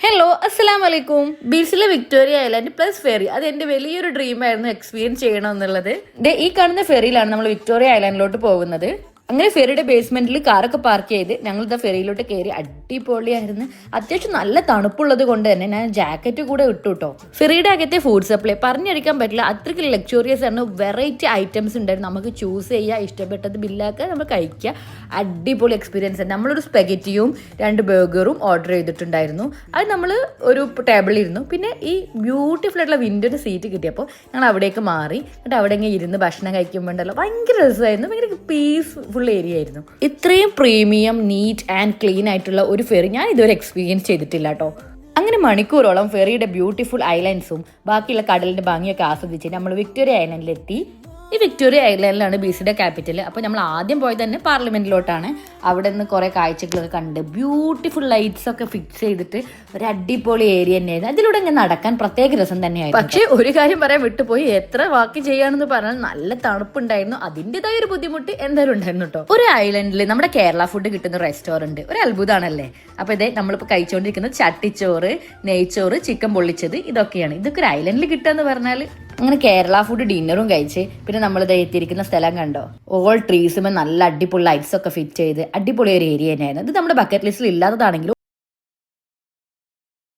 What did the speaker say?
Hello അസ്സലാം വലൈക്കും. ബീച്ചിലെ വിക്ടോറിയ ഐലൻഡ് പ്ലസ് ഫെറി അത് എൻ്റെ വലിയൊരു ഡ്രീമായിരുന്നു എക്സ്പീരിയൻസ് ചെയ്യണം എന്നുള്ളത്. ഈ കാണുന്ന ഫെറിയിലാണ് നമ്മൾ വിക്ടോറിയ ഐലൻഡിലോട്ട് പോകുന്നത്. അങ്ങനെ ഫെറിയുടെ ബേസ്മെന്റിൽ കാറൊക്കെ പാർക്ക് ചെയ്ത് ഞങ്ങൾ ഇതാ ഫെറിയിലോട്ട് കയറി. അടിപൊളിയായിരുന്നു. അത്യാവശ്യം നല്ല തണുപ്പുള്ളത് കൊണ്ട് തന്നെ ഞാൻ ജാക്കറ്റ് കൂടെ ഇട്ടു കേട്ടോ. ഫെറിയുടെ അകത്തെ ഫുഡ് സപ്ലൈ പറഞ്ഞറിയിക്കാൻ പറ്റില്ല, അത്രയ്ക്ക് ലക്ഷറിയസ് ആണ്. വെറൈറ്റി ഐറ്റംസ് ഉണ്ടായിരുന്നു, നമുക്ക് ചൂസ് ചെയ്യുക, ഇഷ്ടപ്പെട്ടത് ബില്ലാക്കുക, നമ്മൾ കഴിക്കുക. അടിപൊളി എക്സ്പീരിയൻസ് ആണ്. നമ്മളൊരു സ്പെഗറ്റിയും 2 ബർഗറും ഓർഡർ ചെയ്തിട്ടുണ്ടായിരുന്നു. അത് നമ്മൾ ഒരു ടേബിളിൽ ഇരുന്നു. പിന്നെ ഈ ബ്യൂട്ടിഫുൾ ആയിട്ടുള്ള വിൻഡോയുടെ സീറ്റ് കിട്ടിയപ്പോൾ ഞങ്ങൾ അവിടേക്ക് മാറി. എന്നിട്ട് അവിടെ ഇങ്ങനെ ഇരുന്ന് ഭക്ഷണം കഴിക്കുമ്പോണ്ടല്ലോ ഭയങ്കര രസമായിരുന്നു. ഭയങ്കര പീസ്ഫുൾ ഏരിയ ആയിരുന്നു. ഇത്രയും പ്രീമിയം, നീറ്റ് ആൻഡ് ക്ലീൻ ആയിട്ടുള്ള ഒരു ഫെറി ഞാൻ ഇതുവരെ എക്സ്പീരിയൻസ് ചെയ്തിട്ടില്ല കേട്ടോ. അങ്ങനെ മണിക്കൂറോളം ഫെറിയുടെ ബ്യൂട്ടിഫുൾ ഐലൻഡ്സും ബാക്കിയുള്ള കടലിന്റെ ഭംഗിയൊക്കെ ആസ്വദിച്ച് നമ്മൾ വിക്ടോറിയ ഐലൻഡിലെത്തി. ഈ വിക്ടോറിയ ഐലൻഡിലാണ് ബീസിയുടെ ക്യാപിറ്റൽ. അപ്പോൾ നമ്മൾ ആദ്യം പോയത് തന്നെ പാർലമെന്റിലോട്ടാണ്. അവിടെ നിന്ന് കുറേ കാഴ്ചകളൊക്കെ കണ്ട് ബ്യൂട്ടിഫുൾ ലൈറ്റ്സ് ഒക്കെ ഫിക്സ് ചെയ്തിട്ട് ഒരു അടിപൊളി ഏരിയ തന്നെയായിരുന്നു. അതിലൂടെ ഇങ്ങനെ നടക്കാൻ പ്രത്യേക രസം തന്നെയായിരുന്നു. പക്ഷേ ഒരു കാര്യം പറയാൻ വിട്ടുപോയി, എത്ര വാക്ക് ചെയ്യാണെന്ന് പറഞ്ഞാൽ നല്ല തണുപ്പുണ്ടായിരുന്നു. അതിൻ്റെതായ ഒരു ബുദ്ധിമുട്ട് എന്തായാലും ഉണ്ടായിരുന്നു കേട്ടോ. ഒരു ഐലൻഡിൽ നമ്മുടെ കേരള ഫുഡ് കിട്ടുന്ന റെസ്റ്റോറൻറ്റ് ഒരു അത്ഭുതമാണല്ലേ. അപ്പോൾ ഇതേ നമ്മളിപ്പോൾ കഴിച്ചുകൊണ്ടിരിക്കുന്നത് ചട്ടിച്ചോറ്, നെയ്ച്ചോറ്, ചിക്കൻ പൊള്ളിച്ചത്, ഇതൊക്കെയാണ്. ഇതൊക്കെ ഒരു ഐലൻഡിൽ കിട്ടുക പറഞ്ഞാൽ. അങ്ങനെ കേരള ഫുഡ് ഡിന്നറും കഴിച്ച് പിന്നെ നമ്മൾ എത്തിയിരിക്കുന്ന സ്ഥലം കണ്ടോ. ഓൾ ട്രീസുമേ നല്ല അടിപൊളി ലൈറ്റ്സ് ഒക്കെ ഫിറ്റ് ചെയ്ത് അടിപൊളി ഒരു ഏരിയ തന്നെയായിരുന്നു. ഇത് നമ്മുടെ ബക്കറ്റ് ലിസ്റ്റിൽ ഇല്ലാത്തതാണെങ്കിലും